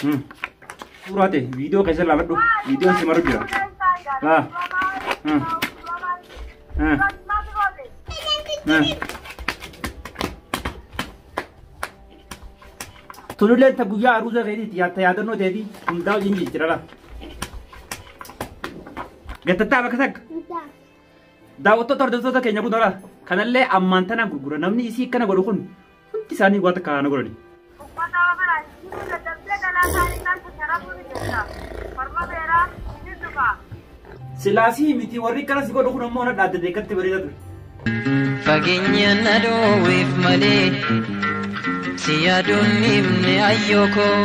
Surate video kaisa la madu video si maru jira. Ah. Tululle ta guya aruza gedi ya no dedi undao jinji jirala. Gatata bakasak. Daawwattoota hordoftoota keenya kun dura kanallee ammaan tanaan gurgura namni isii kana godhu kun hundi isaanii wanta kaana godhani. Silaasii miti warri kanas godhu kun ammoo na dhaaddate eeggatti bareeda ture. Fageenya na dhoowweef malee si yaaduun himne ayyookoo.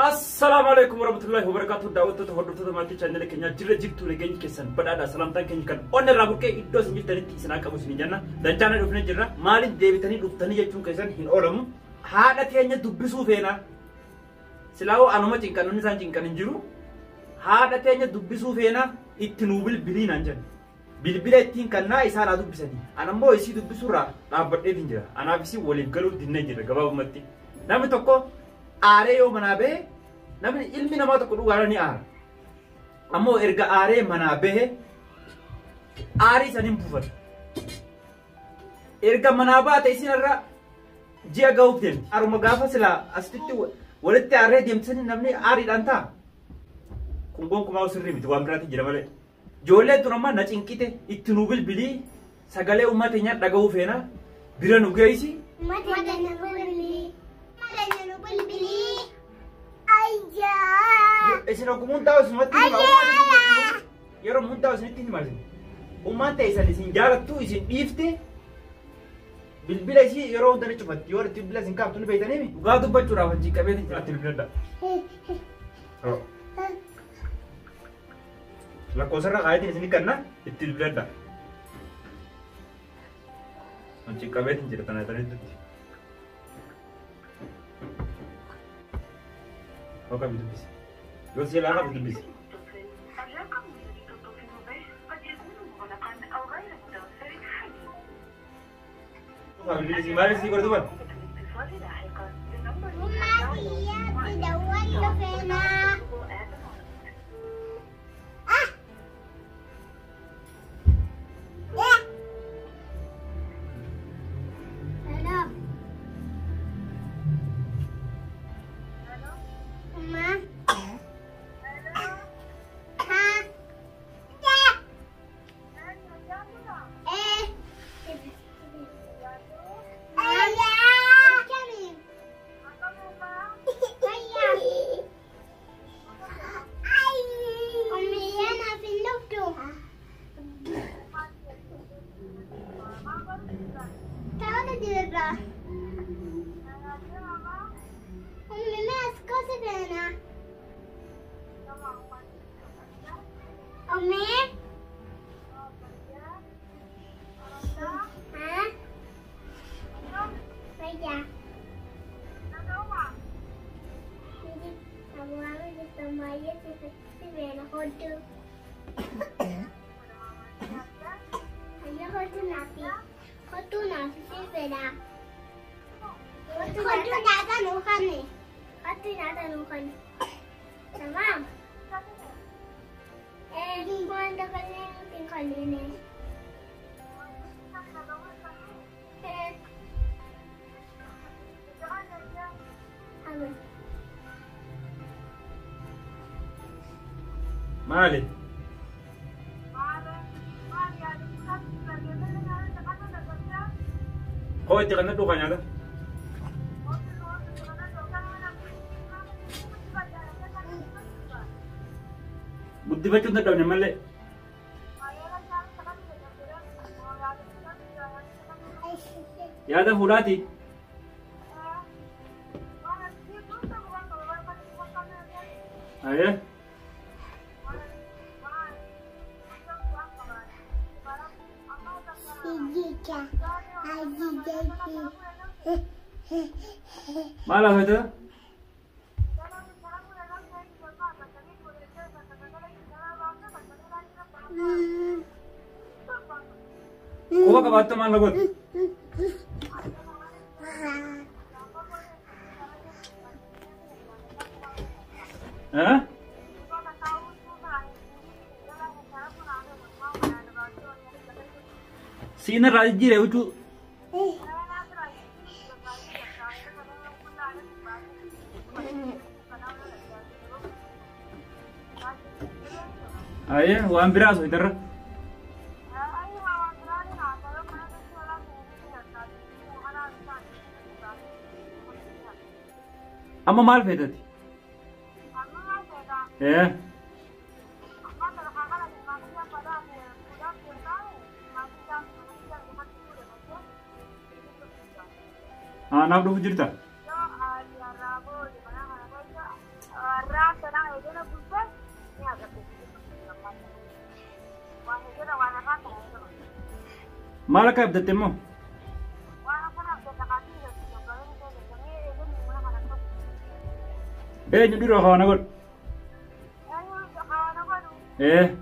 Assalamu alaikum warahmatullahi wabarakatuh. Daawwattoota hordoftoota maatii channel keenya jirra jirtu nageenyi keessan badhaadha salaamtaan keenya kan onna irraa burqee iddoo isin jirtanitti isin qabu isin jenna. Danchaana dhufne jirra. Maaliif deebitanii dhuftanii jechuun keessan hin oolamu. Haadha keenya dubbisuu feena. Silaawoo anuma cinqanonni isaan cinqan hin jiru. Haadha keenya dubbisuu feena itti nuu bilbiliinaan jenna. Bilbila ittiin kannaa isaan haa dubbisanii. Anammoo isii dubbisuurraa dhaabbadhee hin jira. Anaaf isii waliif galuuf dinnee jira gabaabumatti. Namni tokko aaree yoo manaa bahe namni ilmi namaa tokko dhugaadha ni aara. Ammoo erga aaree manaa bahe aarii saniin buufata. Erga manaa baate isin irra ji'a ga'uuf deemti. Haruma gaafa silaa asitti walitti aaree deemtisanii namni aariidhaan ta'a. Kun gonkumaa sirrii miti waan biraatti jira malee. Ijoolleen tun amma na cinqite itti nuu bilbilii sagalee uummata keenyaa dhaga'uu feena bira nu geessi. Isin ogummaan taa'u isumatti yeroo mun taa'u isinitti hin himatin. Ummaan ta'e isin jaalattu isin dhiifte bilbila isii yeroo hunda ni cufatti yoo itti bilbila isin kaaftu ni beeytanii dhugaa dubbachuudhaaf hojii qabeetiin jiraatti bilbiladha. Lakkoofsarra kaayatiin isin kanna itti bilbiladha. Hojii qabeetiin jira tana jiranitti. Oka bidubbisi. Yoo si laala bidubbisi. Bidubbisi maal si godhu ban? Tamam. Gimana kalian tinggal ini? Mali. Oh, jangan nak dukanya dah. Bukti baca untuk daunnya malah. Ya ada hurati. Ayah. Malah itu. Kau kabar teman lagut? ها سينا راجي له وجو أيه وأنا براس ويدر أما مال فيدتي إيه نعم دو بجرتا مالك أبدا تمو إيه ندير خوانا قول إيه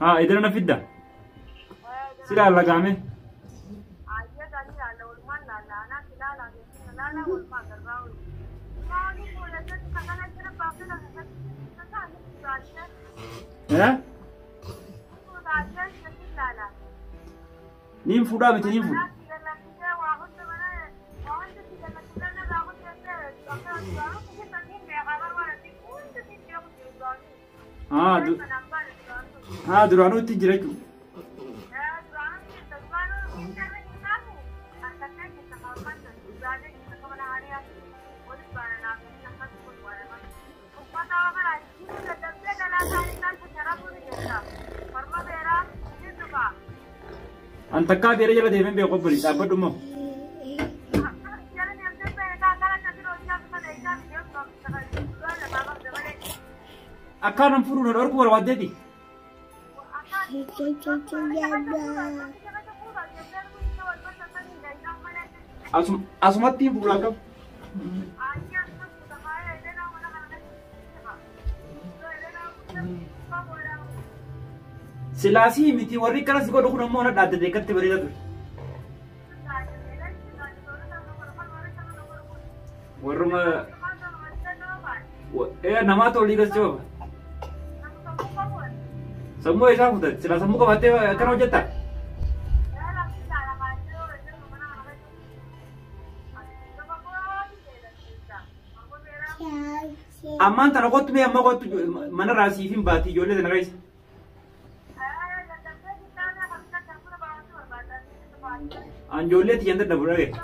إذا أنا في الدا سلا الله جامع ها نيم فودا بتي نيم فود درانو تجري أنت كابير جل دهمن بيقبل تابع دمو أكانم فرون الأرض ولا وددي أسمعتي بولاكم سلاسي متي وري كلا سيكون دخول نمونا داد دكتة بريدة تقول ورما إيه نما تولي كسجوا سمو إيش أقول سلا سمو كباتة كانوا جتا أمان ترى قط بيه أما قط mana راسي فين باتي جولة تناقيس an jolet yanda dabur age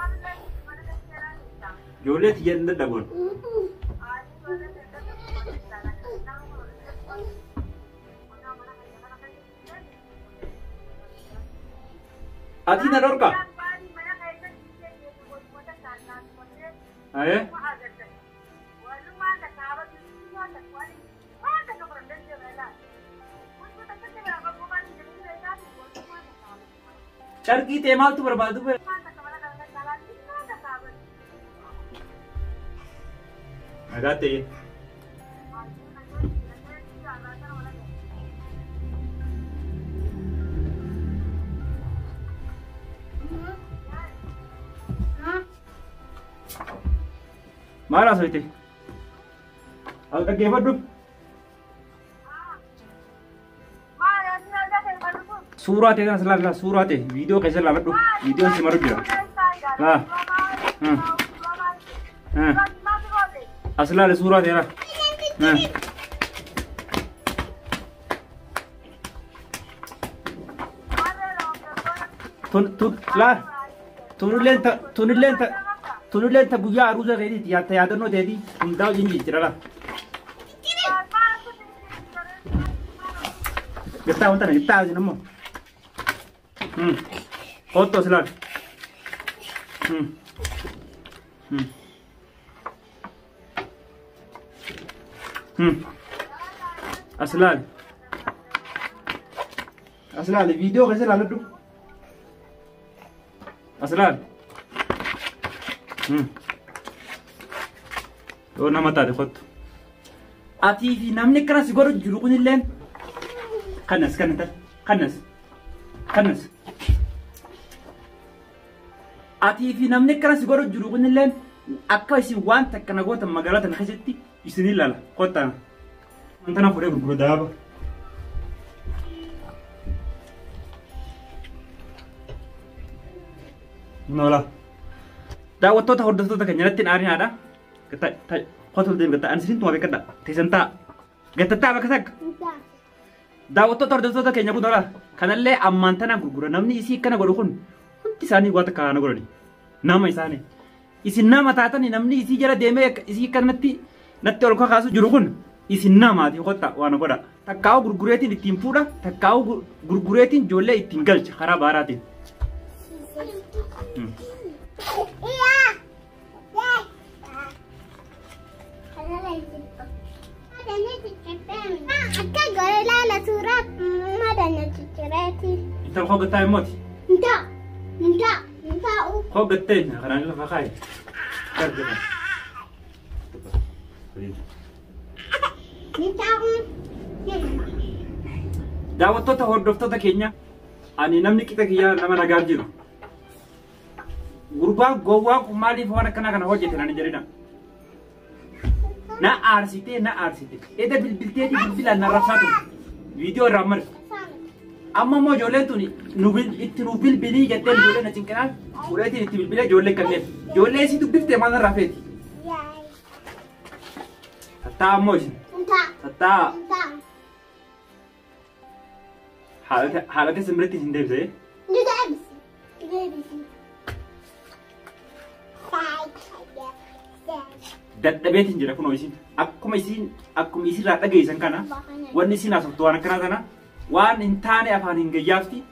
jolet yanda dabur ati na dorka aye चरकी तेमाल तो बर्बाद हुए लगाते मारा सोते अलग के बड़ू सूरत है ना सला सूरत है वीडियो कैसे ला लड्डू वीडियो से मर गया हाँ हाँ असला ले सूरत है ना हाँ तुन लें था बुया आरूज़ है दी याद नो दे दी तुम दाव जिंगी चला कितना होता है कितना आज नमो और तो सलाड असलाल असलाल वीडियो कैसे ला लड्डू असलाल तो ना मत आ देखो आती ही नामने करा सिगोर जुरुकुनी लेन खनस खनस खनस खनस Ati fi namni kana si godhu jiru kunilleen akka isin waan takka nagoota magaalaa tana keessatti isin ilala kottaan. Antana fuudhee gurgura daaba. Nola. Daawwattoota hordoftoota keenya irratti naarinaadha. Qotul deem gata ansiin tuma beekadha. Teessan ta'a. Gattataa bakka takka. Daawwattoota hordoftoota keenya kun nola. Kanallee ammaan tana gurgura namni isii kana godhu kun hundi isaanii waan takka kana godhani. Nama isaanii. Isin nama taatanii namni isii jala deemee isii kanatti natti ol kakaasu jiru kun isin namaati qotta waan godha. Takkaa'u gurgureetiin ittiin fuudha. Takkaa'u gurgureetiin ijoollee ittiin galcha karaa baaraatiin. Akka gorila la suuraa madanya ciccireeti. Intal hoggataa himmooti. Ndaa. Hoggattee kanaan lafa kaayi. Daawwattoota hordoftoota keenya ani namni qixa kiyyaa nama nagaa jiru. Gurbaan gowwaa kun maaliif waan akkanaa kana hojjete nani jedhina. Na aarsite. Eda bilbilteeti bilbilaan na rabsaatu. Viidiyoo irraa marti. Amma immoo ijoolleen tuni itti nu bilbilii jettee ijoollee na cinqinaan fuudheetiin itti bilbilee ijoollee kanneen. Ijoollee isii dubbiftee maal irraa feeti. Tattaa ammoo isin. Tattaa. Haala keessa biratti isin deebisee. Dadhabeetiin jira kunoo isin akkuma isinirraa dhageessan kana wanni isin haasoftu waan akkanaa kana waan hin taane afaan hin gayyaafti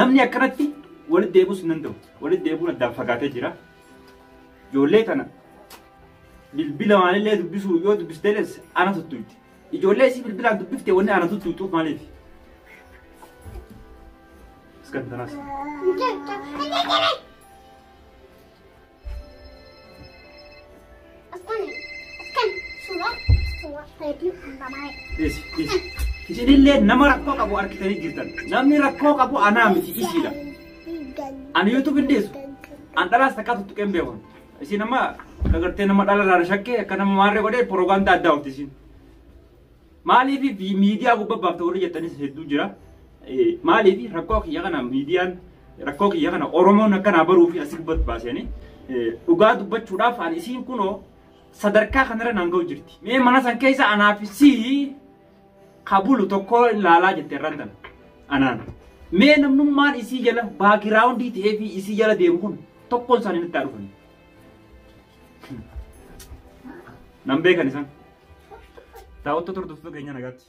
namni akkanatti walitti deebi'uus hin danda'u walitti deebi'uun addaan fagaatee jira ijoollee kana bilbila maalillee dubbisuu yoo dubbisteeles ana tuttuuti ijoollee isii bilbilaan dubbiftee wanni ana tuttuutuuf maaliif iskantanaas. Isinillee nama rakkoo qabu argitanii jirtan. Namni rakkoo qabu anaa miti isiidha. Ani YouTube hin dhiisu. An dhalaas takkaa tuttuqeen beekon. Isin amma agartee nama dhalarraa shakkee akka nama maarree godhee propaganda addaa oofti isin. Maaliif miidiyaa gubbaa baafta walii jettanis hedduu jira. Maaliif rakkoo kiyya kana miidiyaan rakkoo kiyya kana Oromoon akkanaa baruu fi asii gubbatti baasanii dhugaa dubbachuudhaaf ani isiin kunoo sadarkaa kanarra naan ga'u jirti. Mee mana san keessa anaafisii kabulu tokko ilaalaa jette irraan anaan. Mee namnummaan isii jala baakiraawundii ta'ee fi isii jala deemu kun tokkoon isaanii nutti dhufani. Nan beekan isaan. Daawwattoota hordoftoota keenya nagaatti.